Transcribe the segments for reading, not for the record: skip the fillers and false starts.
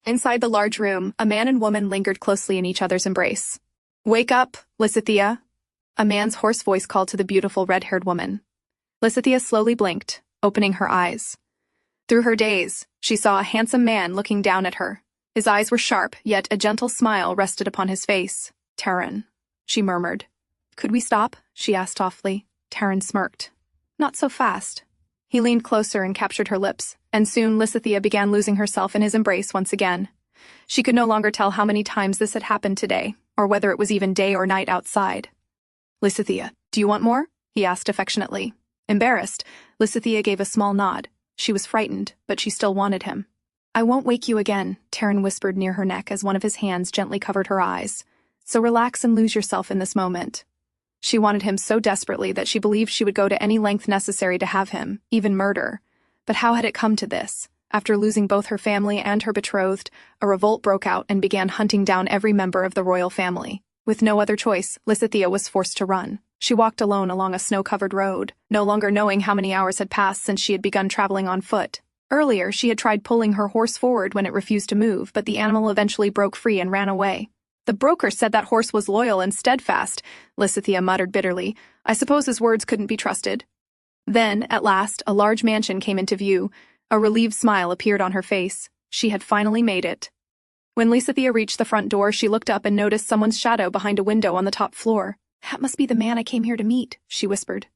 Inside the large room, a man and woman lingered closely in each other's embrace. "Wake up, Lysithea," a man's hoarse voice called to the beautiful red-haired woman. Lysithea slowly blinked, opening her eyes. Through her daze, she saw a handsome man looking down at her. His eyes were sharp, yet a gentle smile rested upon his face. "Taron," she murmured. "Could we stop?" she asked softly. Taron smirked. "Not so fast." He leaned closer and captured her lips, and soon Lysithea began losing herself in his embrace once again. She could no longer tell how many times this had happened today, or whether it was even day or night outside. "Lysithea, do you want more?" he asked affectionately. Embarrassed, Lysithea gave a small nod. She was frightened, but she still wanted him. "I won't wake you again," Taron whispered near her neck as one of his hands gently covered her eyes. "So relax and lose yourself in this moment." She wanted him so desperately that she believed she would go to any length necessary to have him, even murder. But how had it come to this? After losing both her family and her betrothed, a revolt broke out and began hunting down every member of the royal family. With no other choice, Lysithea was forced to run. She walked alone along a snow-covered road, no longer knowing how many hours had passed since she had begun traveling on foot. Earlier, she had tried pulling her horse forward when it refused to move, but the animal eventually broke free and ran away. "The broker said that horse was loyal and steadfast," Lysithea muttered bitterly. "I suppose his words couldn't be trusted." Then, at last, a large mansion came into view. A relieved smile appeared on her face. She had finally made it. When Lysithea reached the front door, she looked up and noticed someone's shadow behind a window on the top floor. "That must be the man I came here to meet," she whispered.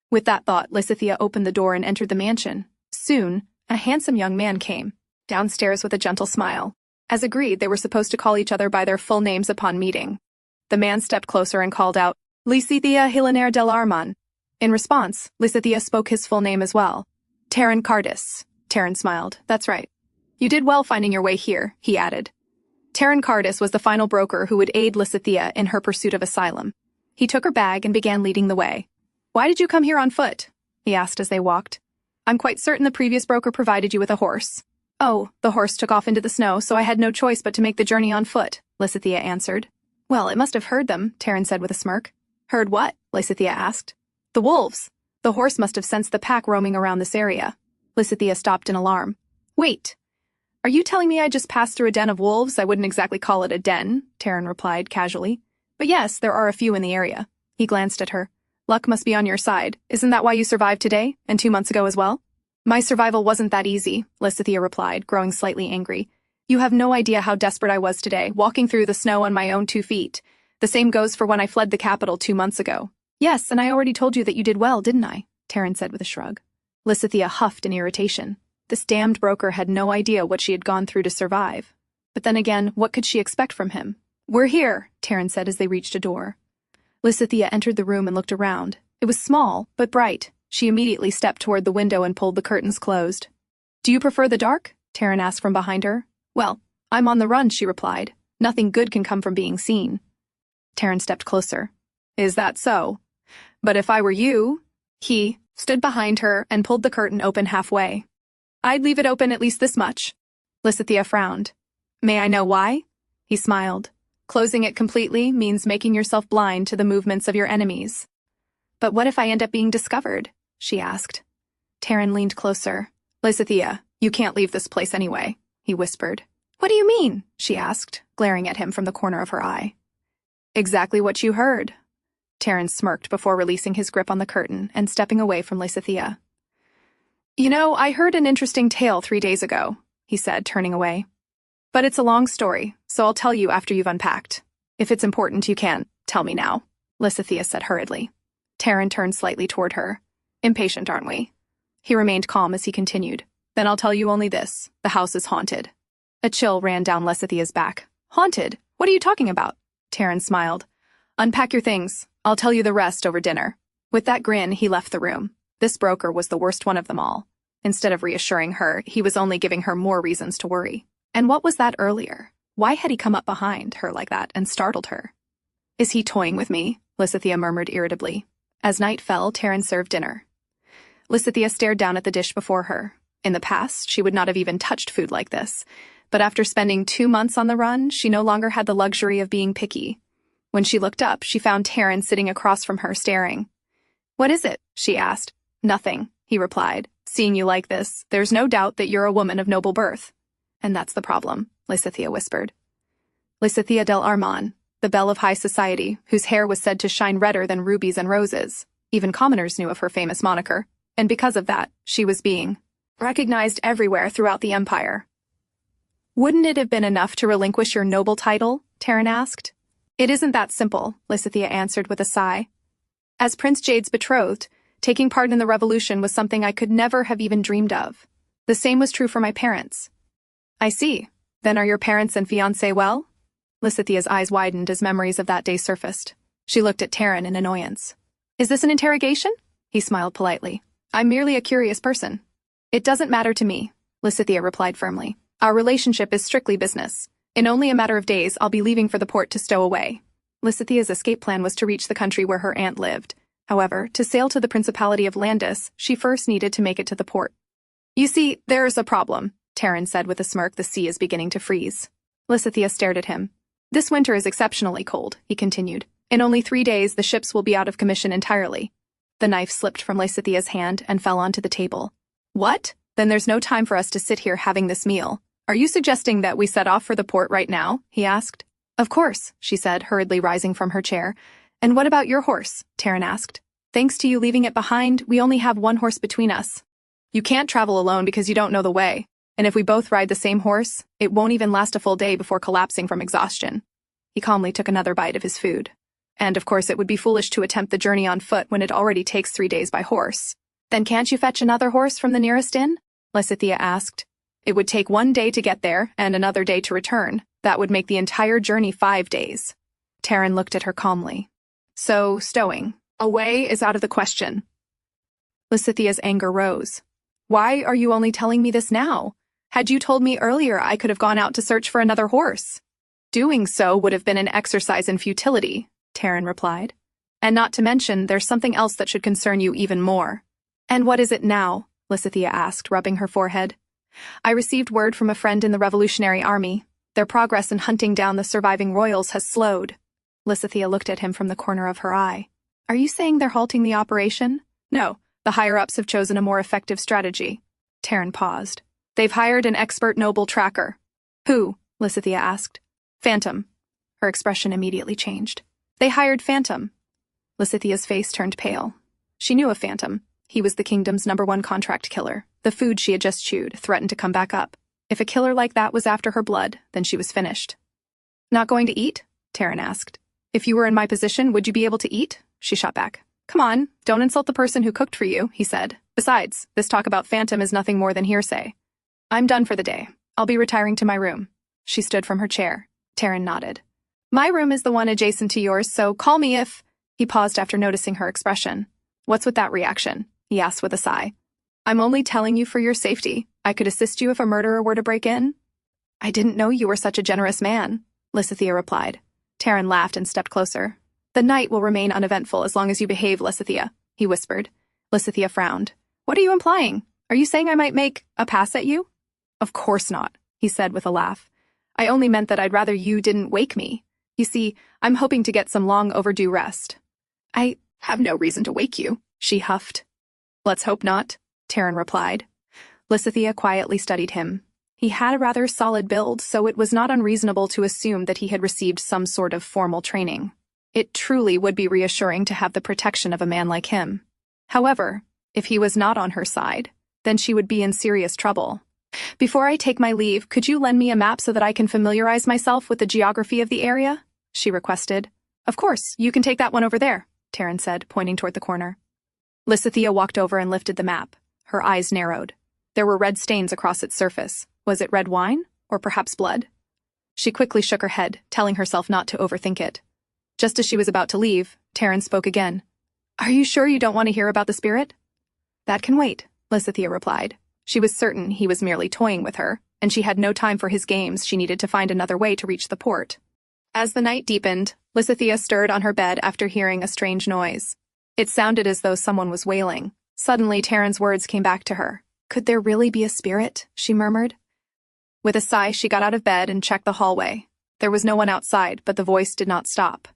With that thought, Lysithea opened the door and entered the mansion. Soon, a handsome young man came downstairs with a gentle smile. As agreed, they were supposed to call each other by their full names upon meeting. The man stepped closer and called out, "Lysithea Hilaner del Arman." In response, Lysithea spoke his full name as well. "Taron Cardis." Taron smiled. "That's right. You did well finding your way here," he added. Taron Cardis was the final broker who would aid Lysithea in her pursuit of asylum. He took her bag and began leading the way. "Why did you come here on foot?" he asked as they walked. "I'm quite certain the previous broker provided you with a horse." "Oh, the horse took off into the snow, so I had no choice but to make the journey on foot," Lysithea answered. "Well, it must have heard them," Taron said with a smirk. "Heard what?" Lysithea asked. "The wolves. The horse must have sensed the pack roaming around this area." Lysithea stopped in alarm. "Wait. Are you telling me I just passed through a den of wolves? I wouldn't exactly call it a den," Taron replied casually. "But yes, there are a few in the area." He glanced at her. "Luck must be on your side. Isn't that why you survived today, and 2 months ago as well?" "My survival wasn't that easy," Lysithea replied, growing slightly angry. "You have no idea how desperate I was today, walking through the snow on my own 2 feet. The same goes for when I fled the capital 2 months ago." "Yes, and I already told you that you did well, didn't I?" Taron said with a shrug. Lysithea huffed in irritation. This damned broker had no idea what she had gone through to survive. But then again, what could she expect from him? "We're here," Taron said as they reached a door. Lysithea entered the room and looked around. It was small, but bright. She immediately stepped toward the window and pulled the curtains closed. "Do you prefer the dark?" Taron asked from behind her. "Well, I'm on the run," she replied. "Nothing good can come from being seen." Taron stepped closer. "Is that so? But if I were you..." He stood behind her and pulled the curtain open halfway. "I'd leave it open at least this much." Lysithea frowned. "May I know why?" He smiled. "Closing it completely means making yourself blind to the movements of your enemies." "But what if I end up being discovered?" she asked. Taron leaned closer. "Lysithea, you can't leave this place anyway," he whispered. "What do you mean?" she asked, glaring at him from the corner of her eye. "Exactly what you heard." Taron smirked before releasing his grip on the curtain and stepping away from Lysithea. "You know, I heard an interesting tale 3 days ago," he said, turning away. "But it's a long story, so I'll tell you after you've unpacked. If it's important, you can't tell me now," Lysithea said hurriedly. Taron turned slightly toward her. "Impatient, aren't we?" He remained calm as he continued. "Then I'll tell you only this. The house is haunted." A chill ran down Lysithea's back. "Haunted? What are you talking about?" Taron smiled. "Unpack your things. I'll tell you the rest over dinner." With that grin, he left the room. This broker was the worst one of them all. Instead of reassuring her, he was only giving her more reasons to worry. And what was that earlier? Why had he come up behind her like that and startled her? "Is he toying with me?" Lysithea murmured irritably. As night fell, Taron served dinner. Lysithea stared down at the dish before her. In the past, she would not have even touched food like this. But after spending 2 months on the run, she no longer had the luxury of being picky. When she looked up, she found Taron sitting across from her, staring. "What is it?" she asked. "Nothing," he replied. "Seeing you like this, there's no doubt that you're a woman of noble birth." And that's the problem, Lysithea whispered. Lysithea del Arman, the belle of high society, whose hair was said to shine redder than rubies and roses. Even commoners knew of her famous moniker, and because of that, she was being recognized everywhere throughout the empire. Wouldn't it have been enough to relinquish your noble title? Taron asked. It isn't that simple, Lysithea answered with a sigh. As Prince Jade's betrothed, taking part in the revolution was something I could never have even dreamed of. The same was true for my parents. I see. Then are your parents and fiancé well? Lysithea's eyes widened as memories of that day surfaced. She looked at Taron in annoyance. Is this an interrogation? He smiled politely. I'm merely a curious person. It doesn't matter to me, Lysithea replied firmly. Our relationship is strictly business. In only a matter of days, I'll be leaving for the port to stow away. Lysithea's escape plan was to reach the country where her aunt lived. However, to sail to the Principality of Landis, she first needed to make it to the port. You see, there's a problem, Taron said with a smirk. The sea is beginning to freeze. Lysithea stared at him. This winter is exceptionally cold, he continued. In only 3 days, the ships will be out of commission entirely. The knife slipped from Lysithea's hand and fell onto the table. What? Then there's no time for us to sit here having this meal. Are you suggesting that we set off for the port right now? He asked. Of course, she said, hurriedly rising from her chair. And what about your horse? Taron asked. Thanks to you leaving it behind, we only have one horse between us. You can't travel alone because you don't know the way. And if we both ride the same horse, it won't even last a full day before collapsing from exhaustion. He calmly took another bite of his food. And of course it would be foolish to attempt the journey on foot when it already takes 3 days by horse. Then can't you fetch another horse from the nearest inn? Lysithea asked. It would take 1 day to get there and another day to return. That would make the entire journey 5 days. Taron looked at her calmly. So, stowing away is out of the question. Lysithea's anger rose. Why are you only telling me this now? Had you told me earlier, I could have gone out to search for another horse. Doing so would have been an exercise in futility, Taron replied. And not to mention, there's something else that should concern you even more. And what is it now? Lysithea asked, rubbing her forehead. I received word from a friend in the Revolutionary Army. Their progress in hunting down the surviving royals has slowed. Lysithea looked at him from the corner of her eye. Are you saying they're halting the operation? No, the higher-ups have chosen a more effective strategy. Taron paused. They've hired an expert noble tracker. Who? Lysithea asked. Phantom. Her expression immediately changed. They hired Phantom. Lysithea's face turned pale. She knew of Phantom. He was the kingdom's #1 contract killer. The food she had just chewed threatened to come back up. If a killer like that was after her blood, then she was finished. Not going to eat? Taron asked. If you were in my position, would you be able to eat? She shot back. Come on, don't insult the person who cooked for you, he said. Besides, this talk about Phantom is nothing more than hearsay. I'm done for the day. I'll be retiring to my room. She stood from her chair. Taron nodded. My room is the one adjacent to yours, so call me if... He paused after noticing her expression. What's with that reaction? He asked with a sigh. I'm only telling you for your safety. I could assist you if a murderer were to break in. I didn't know you were such a generous man, Lysithea replied. Taron laughed and stepped closer. The night will remain uneventful as long as you behave, Lysithea, he whispered. Lysithea frowned. What are you implying? Are you saying I might make a pass at you? Of course not, he said with a laugh. I only meant that I'd rather you didn't wake me. You see, I'm hoping to get some long overdue rest. I have no reason to wake you, she huffed. Let's hope not, Taron replied. Lysithea quietly studied him. He had a rather solid build, so it was not unreasonable to assume that he had received some sort of formal training. It truly would be reassuring to have the protection of a man like him. However, if he was not on her side, then she would be in serious trouble. Before I take my leave, could you lend me a map so that I can familiarize myself with the geography of the area? She requested. Of course, you can take that one over there, Taron said, pointing toward the corner. Lysithea walked over and lifted the map. Her eyes narrowed. There were red stains across its surface. Was it red wine? Or perhaps blood? She quickly shook her head, telling herself not to overthink it. Just as she was about to leave, Taron spoke again. Are you sure you don't want to hear about the spirit? That can wait, Lysithea replied. She was certain he was merely toying with her, and she had no time for his games. She needed to find another way to reach the port. As the night deepened, Lysithea stirred on her bed after hearing a strange noise. It sounded as though someone was wailing. Suddenly, Taron's words came back to her. Could there really be a spirit? She murmured. With a sigh, she got out of bed and checked the hallway. There was no one outside, but the voice did not stop.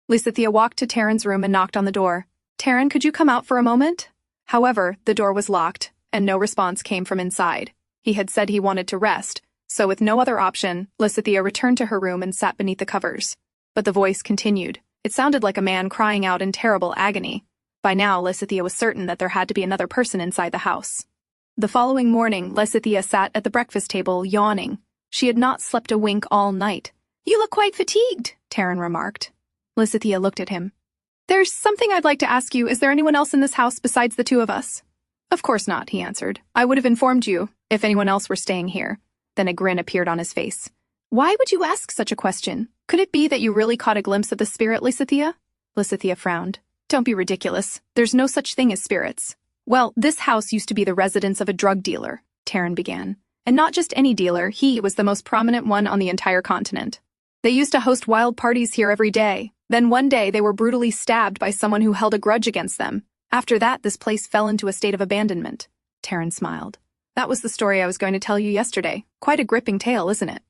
Lysithea walked to Taron's room and knocked on the door. Taron, could you come out for a moment? However, the door was locked, and no response came from inside. He had said he wanted to rest, So with no other option, Lysithea returned to her room and sat beneath the covers. But the voice continued. It sounded like a man crying out in terrible agony. By now, Lysithea was certain that there had to be another person inside the house. The following morning, Lysithea sat at the breakfast table, yawning. She had not slept a wink all night. "You look quite fatigued," Taron remarked. Lysithea looked at him. "There's something I'd like to ask you. Is there anyone else in this house besides the two of us?" "Of course not," he answered. "I would have informed you if anyone else were staying here." Then a grin appeared on his face. "Why would you ask such a question? Could it be that you really caught a glimpse of the spirit, Lysithea?" Lysithea frowned. "Don't be ridiculous. There's no such thing as spirits." "Well, this house used to be the residence of a drug dealer," Taron began. "And not just any dealer, he was the most prominent one on the entire continent. They used to host wild parties here every day. Then one day they were brutally stabbed by someone who held a grudge against them. After that, this place fell into a state of abandonment." Taron smiled. "That was the story I was going to tell you yesterday. Quite a gripping tale, isn't it?"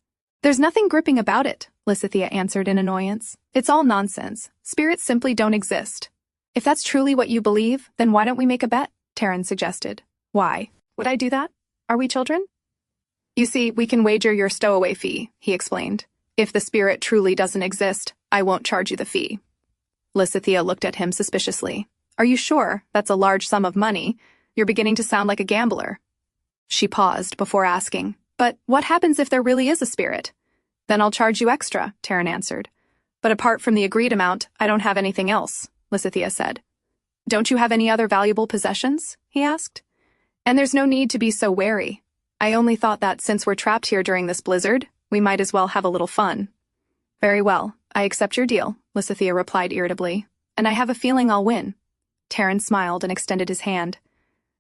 "There's nothing gripping about it," Lysithea answered in annoyance. "It's all nonsense. Spirits simply don't exist." "If that's truly what you believe, then why don't we make a bet?" Taron suggested. "Why? Would I do that? Are we children?" "You see, we can wager your stowaway fee," he explained. "If the spirit truly doesn't exist, I won't charge you the fee." Lysithea looked at him suspiciously. "Are you sure? That's a large sum of money. You're beginning to sound like a gambler." She paused before asking, "But what happens if there really is a spirit?" "Then I'll charge you extra," Taron answered. "But apart from the agreed amount, I don't have anything else," Lysithea said. "Don't you have any other valuable possessions?" he asked. "And there's no need to be so wary. I only thought that since we're trapped here during this blizzard, we might as well have a little fun." "Very well, I accept your deal," Lysithea replied irritably. "And I have a feeling I'll win." Taron smiled and extended his hand.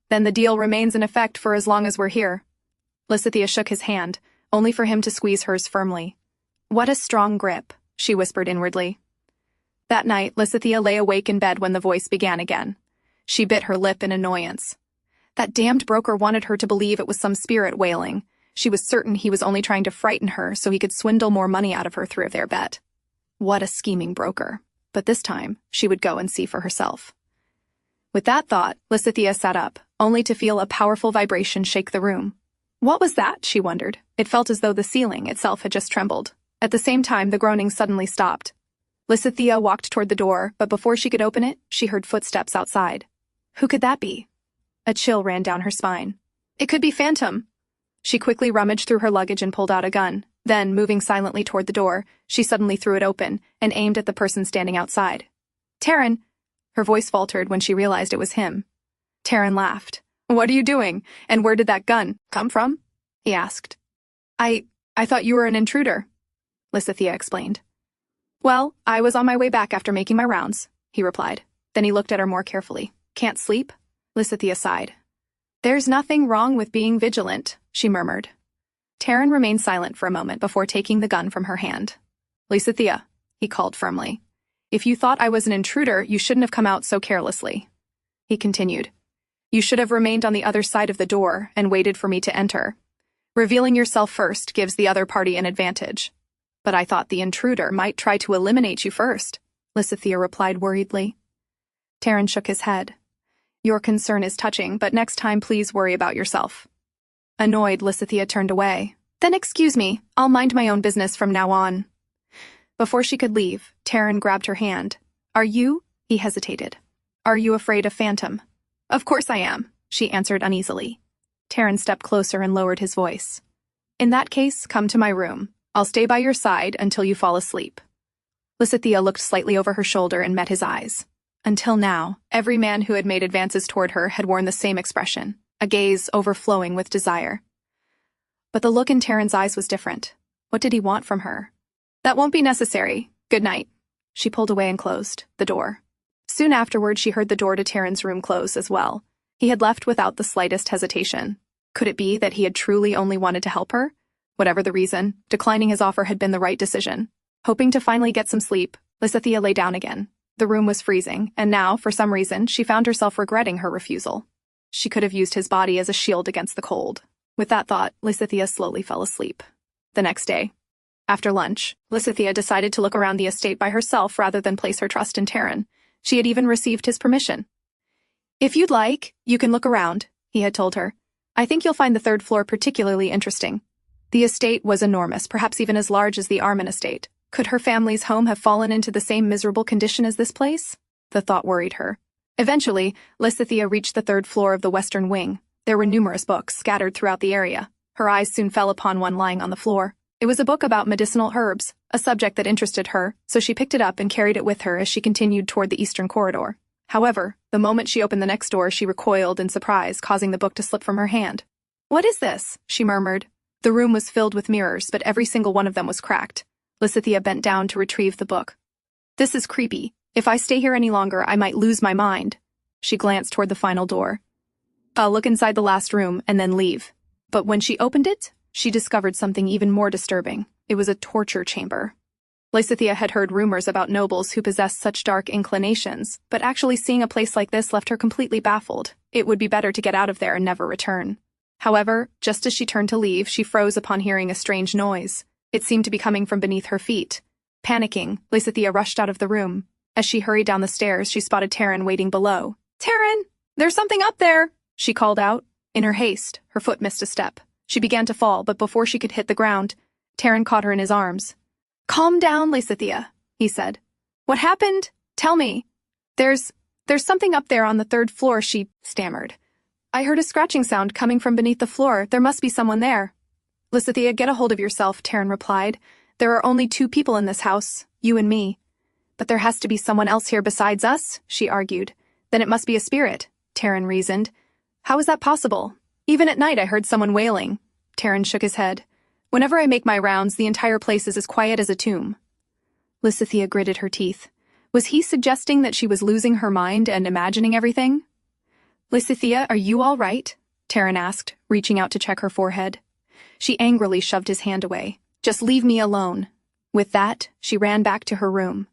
"Then the deal remains in effect for as long as we're here." Lysithea shook his hand, only for him to squeeze hers firmly. "What a strong grip," she whispered inwardly. That night, Lysithea lay awake in bed when the voice began again. She bit her lip in annoyance. That damned broker wanted her to believe it was some spirit wailing. She was certain he was only trying to frighten her so he could swindle more money out of her through their bet. What a scheming broker. But this time, she would go and see for herself. With that thought, Lysithea sat up, only to feel a powerful vibration shake the room. What was that, she wondered. It felt as though the ceiling itself had just trembled. At the same time, the groaning suddenly stopped. Lysithea walked toward the door, but before she could open it, she heard footsteps outside. Who could that be? A chill ran down her spine. It could be Phantom. She quickly rummaged through her luggage and pulled out a gun. Then, moving silently toward the door, she suddenly threw it open and aimed at the person standing outside. "Taron!" Her voice faltered when she realized it was him. Taron laughed. "What are you doing? And where did that gun come from?" he asked. I thought you were an intruder," Lysithea explained. "Well, I was on my way back after making my rounds," he replied. Then he looked at her more carefully. "Can't sleep?" Lysithea sighed. "There's nothing wrong with being vigilant," she murmured. Taron remained silent for a moment before taking the gun from her hand. "Lysithea," he called firmly. "If you thought I was an intruder, you shouldn't have come out so carelessly." He continued. "You should have remained on the other side of the door and waited for me to enter. Revealing yourself first gives the other party an advantage." "But I thought the intruder might try to eliminate you first," Lysithea replied worriedly. Taron shook his head. "Your concern is touching, but next time please worry about yourself." Annoyed, Lysithea turned away. "Then excuse me, I'll mind my own business from now on." Before she could leave, Taron grabbed her hand. "Are you?" he hesitated. "Are you afraid of Phantom?" "Of course I am," she answered uneasily. Taron stepped closer and lowered his voice. "In that case, come to my room. I'll stay by your side until you fall asleep." Lysithea looked slightly over her shoulder and met his eyes. Until now, every man who had made advances toward her had worn the same expression, a gaze overflowing with desire. But the look in Taron's eyes was different. What did he want from her? "That won't be necessary. Good night." She pulled away and closed the door. Soon afterward, she heard the door to Taron's room close as well. He had left without the slightest hesitation. Could it be that he had truly only wanted to help her? Whatever the reason, declining his offer had been the right decision. Hoping to finally get some sleep, Lysithea lay down again. The room was freezing, and now, for some reason, she found herself regretting her refusal. She could have used his body as a shield against the cold. With that thought, Lysithea slowly fell asleep. The next day, after lunch, Lysithea decided to look around the estate by herself rather than place her trust in Taron. She had even received his permission. "If you'd like, you can look around," he had told her. "I think you'll find the third floor particularly interesting." The estate was enormous, perhaps even as large as the Armin estate. Could her family's home have fallen into the same miserable condition as this place? The thought worried her. Eventually, Lysithea reached the third floor of the western wing. There were numerous books scattered throughout the area. Her eyes soon fell upon one lying on the floor. It was a book about medicinal herbs, a subject that interested her, so she picked it up and carried it with her as she continued toward the eastern corridor. However, the moment she opened the next door, she recoiled in surprise, causing the book to slip from her hand. "What is this?" she murmured. The room was filled with mirrors, but every single one of them was cracked. Lysithea bent down to retrieve the book. "This is creepy. If I stay here any longer, I might lose my mind." She glanced toward the final door. "I'll look inside the last room and then leave." But when she opened it, she discovered something even more disturbing. It was a torture chamber. Lysithea had heard rumors about nobles who possessed such dark inclinations, but actually seeing a place like this left her completely baffled. It would be better to get out of there and never return. However, just as she turned to leave, she froze upon hearing a strange noise. It seemed to be coming from beneath her feet. Panicking, Lysithea rushed out of the room. As she hurried down the stairs, she spotted Taron waiting below. "Taron, there's something up there!" she called out. In her haste, her foot missed a step. She began to fall, but before she could hit the ground, Taron caught her in his arms. "Calm down, Lysithea," he said. "What happened? Tell me." There's something up there on the third floor," she stammered. "I heard a scratching sound coming from beneath the floor. There must be someone there." "Lysithea, get a hold of yourself," Taron replied. "There are only 2 people in this house, you and me." "But there has to be someone else here besides us," she argued. "Then it must be a spirit," Taron reasoned. "How is that possible? Even at night I heard someone wailing." Taron shook his head. "Whenever I make my rounds, the entire place is as quiet as a tomb." Lysithea gritted her teeth. Was he suggesting that she was losing her mind and imagining everything? "Lysithea, are you all right?" Taron asked, reaching out to check her forehead. She angrily shoved his hand away. "Just leave me alone." With that, she ran back to her room.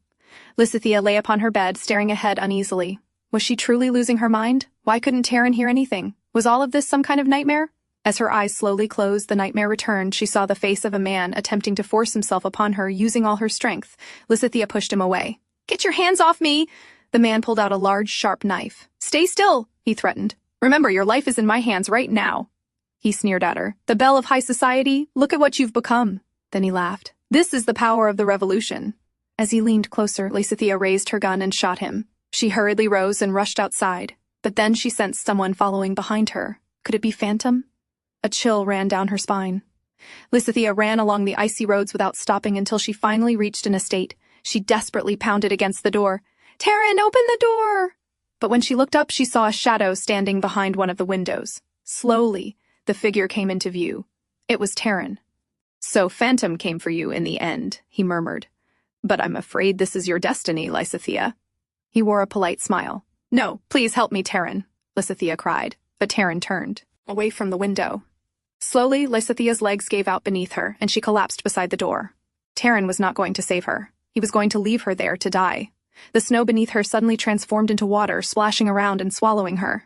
Lysithea lay upon her bed, staring ahead uneasily. Was she truly losing her mind? Why couldn't Taron hear anything? Was all of this some kind of nightmare? As her eyes slowly closed, the nightmare returned. She saw the face of a man attempting to force himself upon her, using all her strength. Lysithea pushed him away. "Get your hands off me!" The man pulled out a large, sharp knife. "Stay still," he threatened. "Remember, your life is in my hands right now." He sneered at her. "The belle of high society? Look at what you've become." Then he laughed. "This is the power of the revolution." As he leaned closer, Lysithea raised her gun and shot him. She hurriedly rose and rushed outside, but then she sensed someone following behind her. Could it be Phantom? A chill ran down her spine. Lysithea ran along the icy roads without stopping until she finally reached an estate. She desperately pounded against the door. "Taron, open the door!" But when she looked up, she saw a shadow standing behind one of the windows. Slowly, the figure came into view. It was Taron. "So Phantom came for you in the end," he murmured. "But I'm afraid this is your destiny, Lysithea." He wore a polite smile. "No, please help me, Taron," Lysithea cried, but Taron turned away from the window. Slowly, Lysithea's legs gave out beneath her, and she collapsed beside the door. Taron was not going to save her. He was going to leave her there to die. The snow beneath her suddenly transformed into water, splashing around and swallowing her.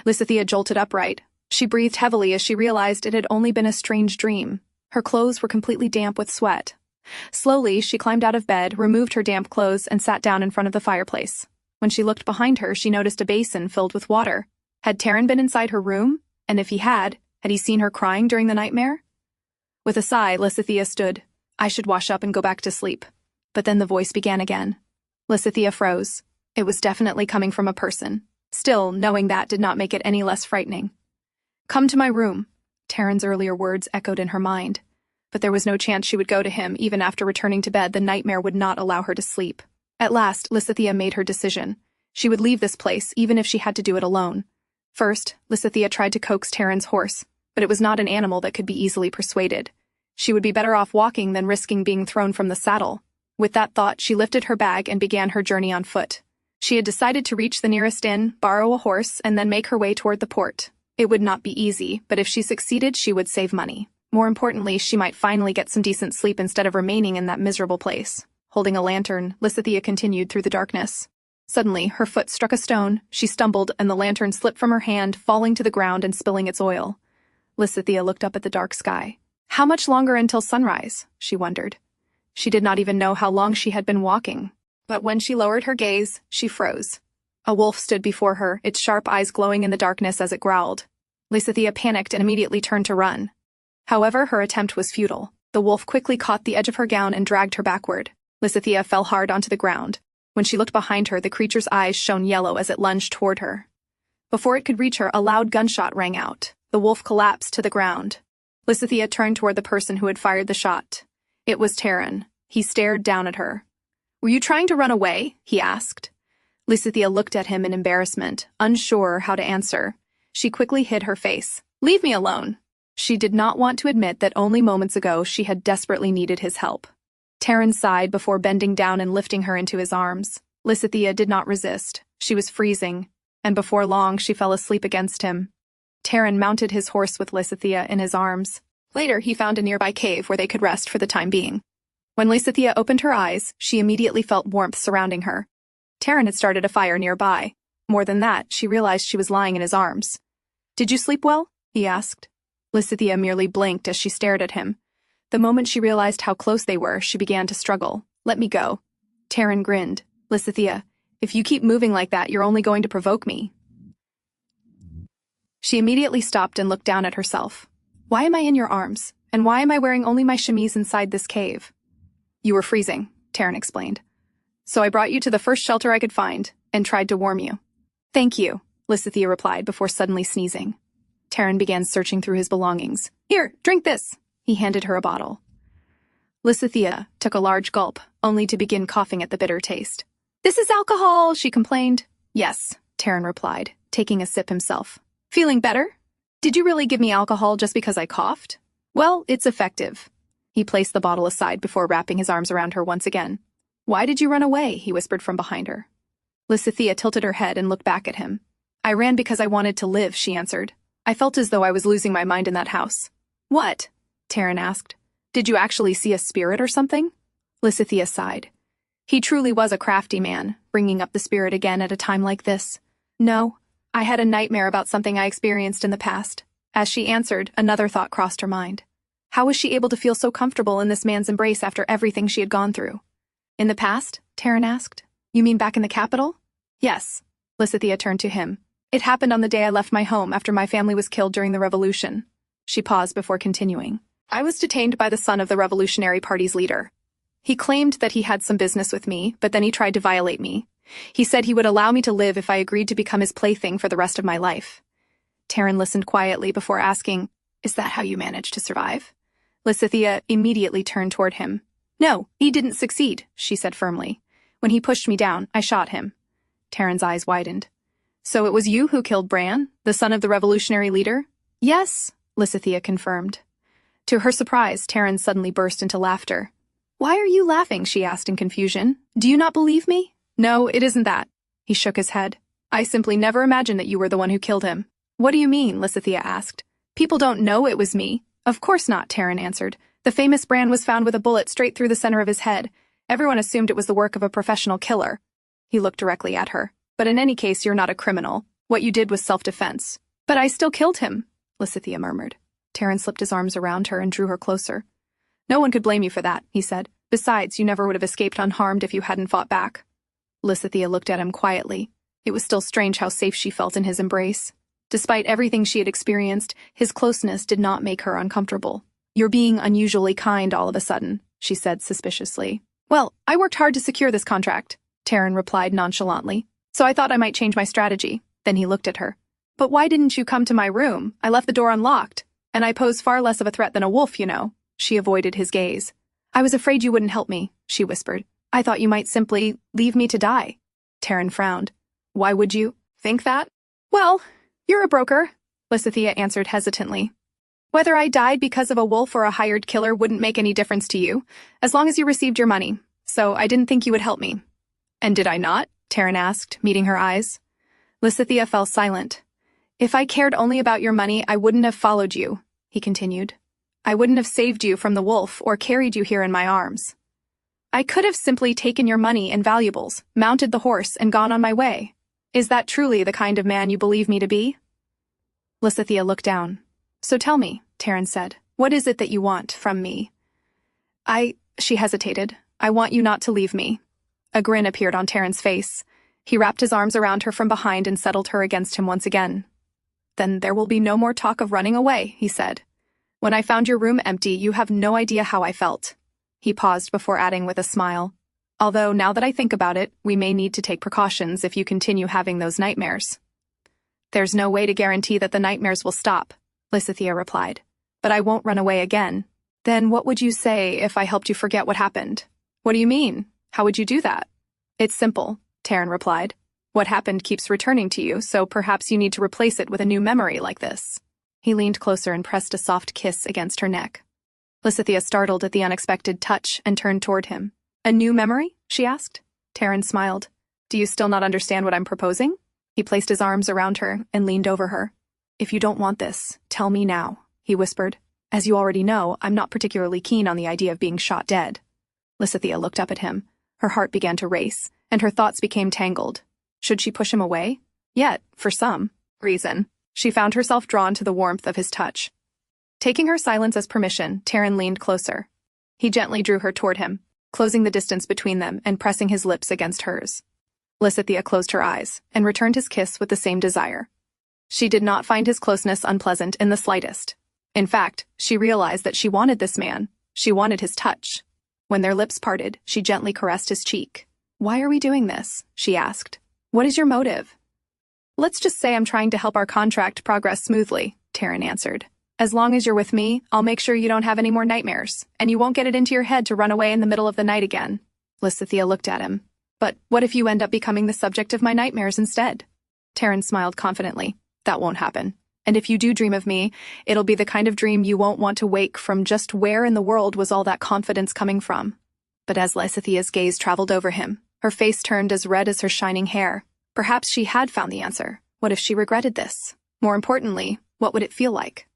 Lysithea jolted upright. She breathed heavily as she realized it had only been a strange dream. Her clothes were completely damp with sweat. Slowly, she climbed out of bed, removed her damp clothes, and sat down in front of the fireplace. When she looked behind her, she noticed a basin filled with water. Had Taron been inside her room? And if he had he seen her crying during the nightmare? With a sigh, Lysithea stood. "I should wash up and go back to sleep." But then the voice began again. Lysithea froze. It was definitely coming from a person. Still, knowing that did not make it any less frightening. "Come to my room." Taron's earlier words echoed in her mind. But there was no chance she would go to him. Even after returning to bed, the nightmare would not allow her to sleep. At last, Lysithea made her decision. She would leave this place, even if she had to do it alone. First, Lysithea tried to coax Taron's horse, but it was not an animal that could be easily persuaded. She would be better off walking than risking being thrown from the saddle. With that thought, she lifted her bag and began her journey on foot. She had decided to reach the nearest inn, borrow a horse, and then make her way toward the port. It would not be easy, but if she succeeded, she would save money. More importantly, she might finally get some decent sleep instead of remaining in that miserable place. Holding a lantern, Lysithea continued through the darkness. Suddenly, her foot struck a stone, she stumbled, and the lantern slipped from her hand, falling to the ground and spilling its oil. Lysithea looked up at the dark sky. How much longer until sunrise? She wondered. She did not even know how long she had been walking. But when she lowered her gaze, she froze. A wolf stood before her, its sharp eyes glowing in the darkness as it growled. Lysithea panicked and immediately turned to run. However, her attempt was futile. The wolf quickly caught the edge of her gown and dragged her backward. Lysithea fell hard onto the ground. When she looked behind her, the creature's eyes shone yellow as it lunged toward her. Before it could reach her, a loud gunshot rang out. The wolf collapsed to the ground. Lysithea turned toward the person who had fired the shot. It was Taron. He stared down at her. "Were you trying to run away?" he asked. Lysithea looked at him in embarrassment, unsure how to answer. She quickly hid her face. "Leave me alone." She did not want to admit that only moments ago she had desperately needed his help. Taron sighed before bending down and lifting her into his arms. Lysithea did not resist. She was freezing, and before long she fell asleep against him. Taron mounted his horse with Lysithea in his arms. Later, he found a nearby cave where they could rest for the time being. When Lysithea opened her eyes, she immediately felt warmth surrounding her. Taron had started a fire nearby. More than that, she realized she was lying in his arms. "Did you sleep well?" he asked. Lysithea merely blinked as she stared at him. The moment she realized how close they were, she began to struggle. "Let me go." Taron grinned. "Lysithea, if you keep moving like that, you're only going to provoke me." She immediately stopped and looked down at herself. "Why am I in your arms? And why am I wearing only my chemise inside this cave?" "You were freezing," Taron explained. "So I brought you to the first shelter I could find, and tried to warm you." "Thank you," Lysithea replied before suddenly sneezing. Taron began searching through his belongings. "Here, drink this." He handed her a bottle. Lysithea took a large gulp, only to begin coughing at the bitter taste. "This is alcohol," she complained. "Yes," Taron replied, taking a sip himself. "Feeling better? Did you really give me alcohol just because I coughed?" "Well, it's effective." He placed the bottle aside before wrapping his arms around her once again. "Why did you run away?" he whispered from behind her. Lysithea tilted her head and looked back at him. "I ran because I wanted to live," she answered. "I felt as though I was losing my mind in that house." "What?" Taron asked. "Did you actually see a spirit or something?" Lysithea sighed. He truly was a crafty man, bringing up the spirit again at a time like this. "No, I had a nightmare about something I experienced in the past." As she answered, another thought crossed her mind. How was she able to feel so comfortable in this man's embrace after everything she had gone through? "In the past?" Taron asked. "You mean back in the capital?" "Yes." Lysithea turned to him. "It happened on the day I left my home after my family was killed during the revolution." She paused before continuing. "I was detained by the son of the Revolutionary Party's leader. He claimed that he had some business with me, but then he tried to violate me. He said he would allow me to live if I agreed to become his plaything for the rest of my life." Taron listened quietly before asking, "Is that how you managed to survive?" Lysithea immediately turned toward him. "No, he didn't succeed," she said firmly. "When he pushed me down, I shot him." Taron's eyes widened. "So it was you who killed Bran, the son of the revolutionary leader?" "Yes," Lysithea confirmed. To her surprise, Taron suddenly burst into laughter. "Why are you laughing?" she asked in confusion. "Do you not believe me?" "No, it isn't that." He shook his head. "I simply never imagined that you were the one who killed him." "What do you mean?" Lysithea asked. "People don't know it was me." "Of course not," Taron answered. "The famous Bran was found with a bullet straight through the center of his head. Everyone assumed it was the work of a professional killer." He looked directly at her. "But in any case, you're not a criminal. What you did was self-defense." "But I still killed him," Lysithea murmured. Taron slipped his arms around her and drew her closer. "No one could blame you for that," he said. "Besides, you never would have escaped unharmed if you hadn't fought back." Lysithea looked at him quietly. It was still strange how safe she felt in his embrace. Despite everything she had experienced, his closeness did not make her uncomfortable. "You're being unusually kind all of a sudden," she said suspiciously. "Well, I worked hard to secure this contract," Taron replied nonchalantly. "So I thought I might change my strategy." Then he looked at her. "But why didn't you come to my room? I left the door unlocked. And I pose far less of a threat than a wolf, you know." She avoided his gaze. "I was afraid you wouldn't help me," she whispered. "I thought you might simply leave me to die." Taron frowned. "Why would you think that?" "Well, you're a broker," Lysithea answered hesitantly. "Whether I died because of a wolf or a hired killer wouldn't make any difference to you, as long as you received your money. So I didn't think you would help me." "And did I not?" Taron asked, meeting her eyes. Lysithea fell silent. "If I cared only about your money, I wouldn't have followed you," he continued. "I wouldn't have saved you from the wolf or carried you here in my arms. I could have simply taken your money and valuables, mounted the horse, and gone on my way. Is that truly the kind of man you believe me to be?" Lysithea looked down. "So tell me," Taron said, "what is it that you want from me?" She hesitated. "I want you not to leave me." A grin appeared on Taron's face. He wrapped his arms around her from behind and settled her against him once again. "Then there will be no more talk of running away," he said. When I found your room empty, you have no idea how I felt. He paused before adding with a smile. Although, now that I think about it, we may need to take precautions if you continue having those nightmares. There's no way to guarantee that the nightmares will stop, Lysithea replied. But I won't run away again. Then what would you say if I helped you forget what happened? What do you mean? How would you do that? It's simple, Taron replied. What happened keeps returning to you, so perhaps you need to replace it with a new memory like this. He leaned closer and pressed a soft kiss against her neck. Lysithea startled at the unexpected touch and turned toward him. A new memory? She asked. Taron smiled. Do you still not understand what I'm proposing? He placed his arms around her and leaned over her. If you don't want this, tell me now, he whispered. As you already know, I'm not particularly keen on the idea of being shot dead. Lysithea looked up at him. Her heart began to race, and her thoughts became tangled. Should she push him away? Yet, for some reason, she found herself drawn to the warmth of his touch. Taking her silence as permission, Taron leaned closer. He gently drew her toward him, closing the distance between them and pressing his lips against hers. Lysithea closed her eyes and returned his kiss with the same desire. She did not find his closeness unpleasant in the slightest. In fact, she realized that she wanted this man. She wanted his touch. When their lips parted, she gently caressed his cheek. Why are we doing this? She asked. What is your motive? Let's just say I'm trying to help our contract progress smoothly, Taron answered. As long as you're with me, I'll make sure you don't have any more nightmares, and you won't get it into your head to run away in the middle of the night again. Lysithea looked at him. But what if you end up becoming the subject of my nightmares instead? Taron smiled confidently. That won't happen. And if you do dream of me, it'll be the kind of dream you won't want to wake from. Just where in the world was all that confidence coming from? But as Lysithea's gaze traveled over him, her face turned as red as her shining hair. Perhaps she had found the answer. What if she regretted this? More importantly, what would it feel like?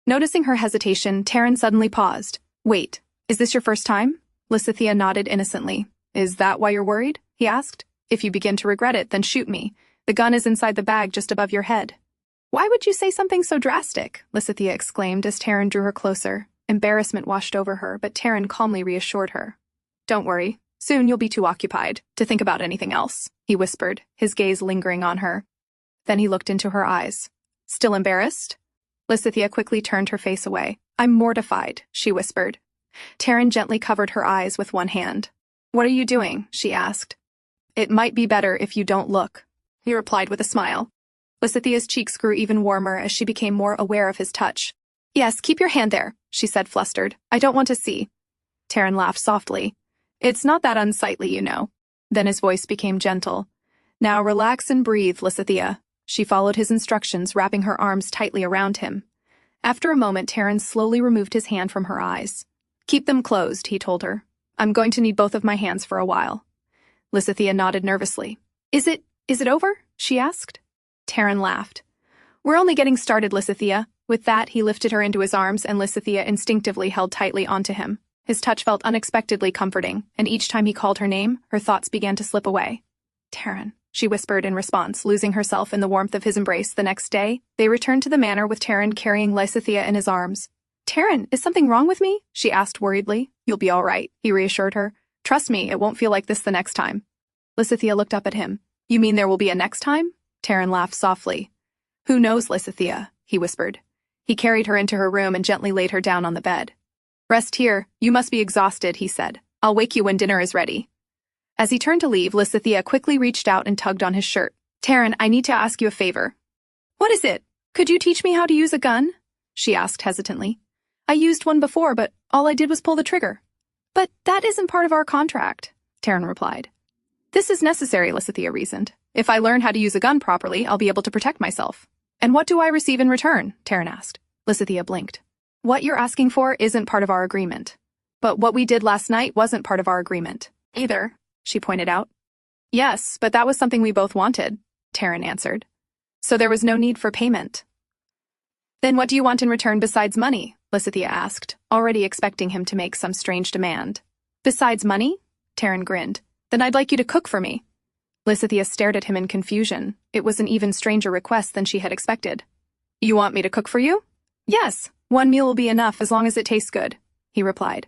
Noticing her hesitation, Taron suddenly paused. Wait, is this your first time? Lysithea nodded innocently. Is that why you're worried? He asked. If you begin to regret it, then shoot me. The gun is inside the bag just above your head. Why would you say something so drastic? Lysithea exclaimed as Taron drew her closer. Embarrassment washed over her, but Taron calmly reassured her. Don't worry. Soon you'll be too occupied to think about anything else, he whispered, his gaze lingering on her. Then he looked into her eyes. Still embarrassed? Lysithea quickly turned her face away. I'm mortified, she whispered. Taron gently covered her eyes with one hand. What are you doing? She asked. It might be better if you don't look, he replied with a smile. Lysithea's cheeks grew even warmer as she became more aware of his touch. Yes, keep your hand there, she said, flustered. I don't want to see. Taron laughed softly. It's not that unsightly, you know. Then his voice became gentle. Now relax and breathe, Lysithea. She followed his instructions, wrapping her arms tightly around him. After a moment, Taron slowly removed his hand from her eyes. Keep them closed, he told her. I'm going to need both of my hands for a while. Lysithea nodded nervously. Is it over? She asked. Taron laughed. We're only getting started, Lysithea. With that, he lifted her into his arms, and Lysithea instinctively held tightly onto him. His touch felt unexpectedly comforting, and each time he called her name, her thoughts began to slip away. Taron, she whispered in response, losing herself in the warmth of his embrace. The next day, they returned to the manor with Taron carrying Lysithea in his arms. Taron, is something wrong with me? She asked worriedly. You'll be all right, he reassured her. Trust me, it won't feel like this the next time. Lysithea looked up at him. You mean there will be a next time? Taron laughed softly. Who knows, Lysithea, he whispered. He carried her into her room and gently laid her down on the bed. Rest here, you must be exhausted, he said. I'll wake you when dinner is ready. As he turned to leave, Lysithea quickly reached out and tugged on his shirt. Taron, I need to ask you a favor. What is it? Could you teach me how to use a gun? She asked hesitantly. I used one before, but all I did was pull the trigger. But that isn't part of our contract, Taron replied. This is necessary, Lysithea reasoned. If I learn how to use a gun properly, I'll be able to protect myself. And what do I receive in return? Taron asked. Lysithea blinked. What you're asking for isn't part of our agreement. But what we did last night wasn't part of our agreement either, she pointed out. Yes, but that was something we both wanted, Taron answered. So there was no need for payment. Then what do you want in return besides money? Lysithea asked, already expecting him to make some strange demand. Besides money? Taron grinned. Then I'd like you to cook for me. Lysithea stared at him in confusion. It was an even stranger request than she had expected. You want me to cook for you? Yes, one meal will be enough as long as it tastes good, he replied.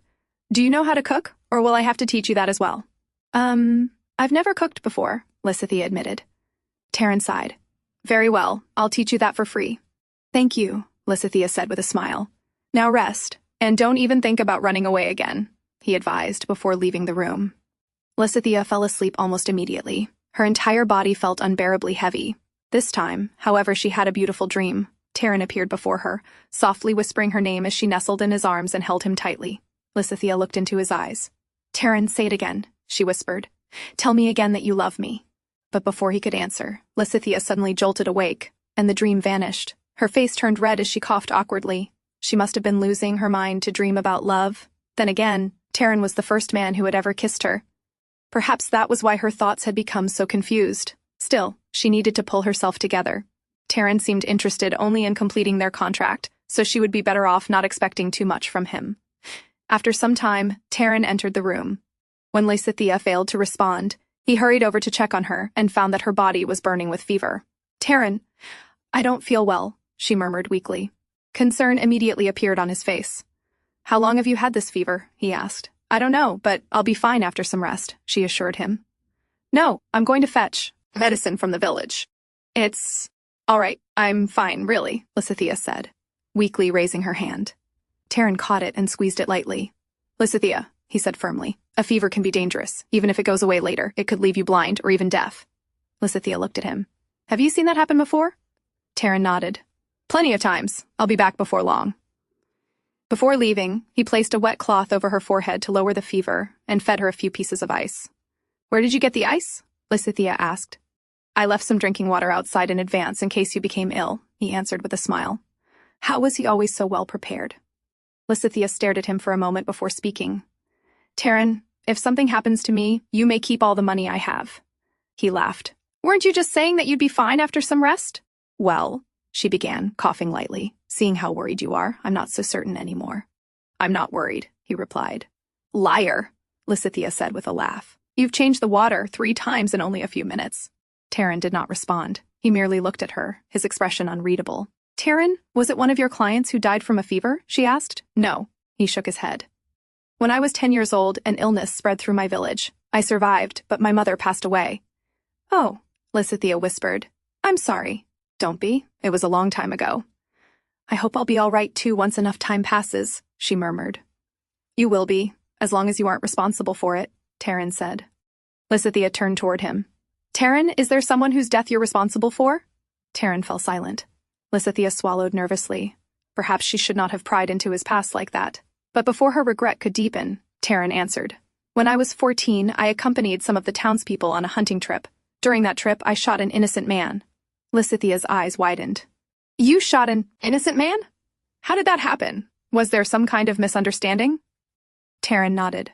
Do you know how to cook, or will I have to teach you that as well? I've never cooked before, Lysithea admitted. Taron sighed. Very well, I'll teach you that for free. Thank you, Lysithea said with a smile. Now rest, and don't even think about running away again, he advised before leaving the room. Lysithea fell asleep almost immediately. Her entire body felt unbearably heavy. This time, however, she had a beautiful dream. Taron appeared before her, softly whispering her name as she nestled in his arms and held him tightly. Lysithea looked into his eyes. "Taron, say it again," she whispered. "Tell me again that you love me." But before he could answer, Lysithea suddenly jolted awake, and the dream vanished. Her face turned red as she coughed awkwardly. She must have been losing her mind to dream about love. Then again, Taron was the first man who had ever kissed her. Perhaps that was why her thoughts had become so confused. Still, she needed to pull herself together. Taron seemed interested only in completing their contract, so she would be better off not expecting too much from him. After some time, Taron entered the room. When Lysithea failed to respond, he hurried over to check on her and found that her body was burning with fever. "Taron, I don't feel well," she murmured weakly. Concern immediately appeared on his face. "How long have you had this fever?" he asked. "I don't know, but I'll be fine after some rest," she assured him. "No, I'm going to fetch medicine from the village." "It's all right, I'm fine, really," Lysithea said, weakly raising her hand. Taron caught it and squeezed it lightly. "Lysithea," he said firmly, "a fever can be dangerous. Even if it goes away later, it could leave you blind or even deaf." Lysithea looked at him. "Have you seen that happen before?" Taron nodded. "Plenty of times. I'll be back before long." Before leaving, he placed a wet cloth over her forehead to lower the fever and fed her a few pieces of ice. "Where did you get the ice?" Lysithea asked. "I left some drinking water outside in advance in case you became ill," he answered with a smile. How was he always so well prepared? Lysithea stared at him for a moment before speaking. "Taron, if something happens to me, you may keep all the money I have." He laughed. "Weren't you just saying that you'd be fine after some rest?" "Well," she began, coughing lightly. "Seeing how worried you are, I'm not so certain anymore." "I'm not worried," he replied. "Liar," Lysithea said with a laugh. "You've changed the water 3 times in only a few minutes." Taron did not respond. He merely looked at her, his expression unreadable. "Taron, was it one of your clients who died from a fever?" she asked. "No," he shook his head. "When I was 10 years old, an illness spread through my village. I survived, but my mother passed away." "Oh," Lysithea whispered. "I'm sorry." "Don't be. It was a long time ago." "I hope I'll be all right too once enough time passes," she murmured. "You will be, as long as you aren't responsible for it," Taron said. Lysithea turned toward him. "Taron, is there someone whose death you're responsible for?" Taron fell silent. Lysithea swallowed nervously. Perhaps she should not have pried into his past like that. But before her regret could deepen, Taron answered. "When I was 14, I accompanied some of the townspeople on a hunting trip. During that trip, I shot an innocent man." Lysithea's eyes widened. "You shot an innocent man? How did that happen? Was there some kind of misunderstanding?" Taron nodded.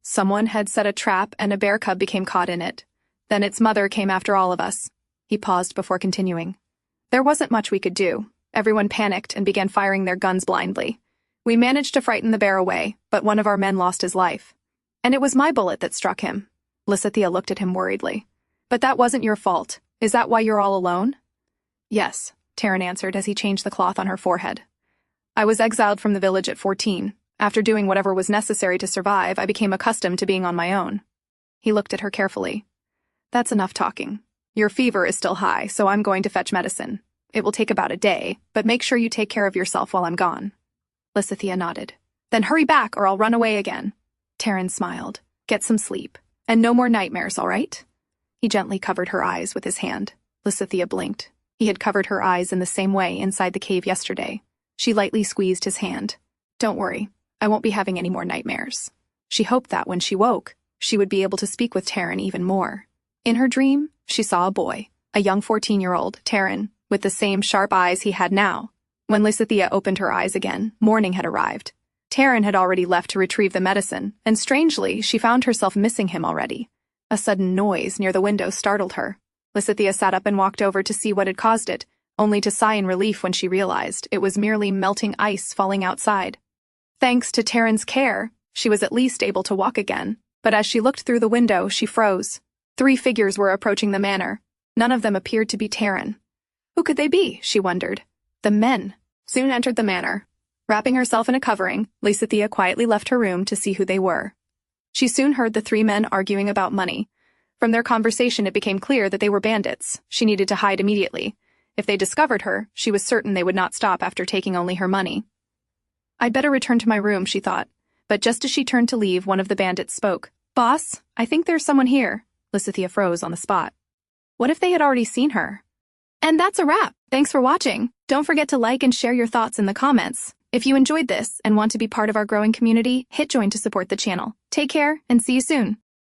"Someone had set a trap and a bear cub became caught in it. Then its mother came after all of us." He paused before continuing. "There wasn't much we could do. Everyone panicked and began firing their guns blindly. We managed to frighten the bear away, but one of our men lost his life. And it was my bullet that struck him." Lysithea looked at him worriedly. "But that wasn't your fault. Is that why you're all alone?" "Yes," Taron answered as he changed the cloth on her forehead. "I was exiled from the village at 14. After doing whatever was necessary to survive, I became accustomed to being on my own." He looked at her carefully. "That's enough talking. Your fever is still high, so I'm going to fetch medicine. It will take about a day, but make sure you take care of yourself while I'm gone." Lysithea nodded. "Then hurry back or I'll run away again." Taron smiled. "Get some sleep. And no more nightmares, all right?" He gently covered her eyes with his hand. Lysithea blinked. He had covered her eyes in the same way inside the cave yesterday. She lightly squeezed his hand. "Don't worry. I won't be having any more nightmares." She hoped that when she woke, she would be able to speak with Taron even more. In her dream, she saw a boy, a young 14-year-old, Taron, with the same sharp eyes he had now. When Lysithea opened her eyes again, morning had arrived. Taron had already left to retrieve the medicine, and strangely, she found herself missing him already. A sudden noise near the window startled her. Lysithea sat up and walked over to see what had caused it, only to sigh in relief when she realized it was merely melting ice falling outside. Thanks to Taron's care, she was at least able to walk again, but as she looked through the window, she froze. 3 figures were approaching the manor. None of them appeared to be Taron. Who could they be, she wondered. The men soon entered the manor. Wrapping herself in a covering, Lysithea quietly left her room to see who they were. She soon heard the 3 men arguing about money. From their conversation, it became clear that they were bandits. She needed to hide immediately. If they discovered her, she was certain they would not stop after taking only her money. I'd better return to my room, she thought. But just as she turned to leave, one of the bandits spoke. Boss, I think there's someone here. Lysithea froze on the spot. What if they had already seen her? And that's a wrap. Thanks for watching. Don't forget to like and share your thoughts in the comments. If you enjoyed this and want to be part of our growing community, hit join to support the channel. Take care and see you soon.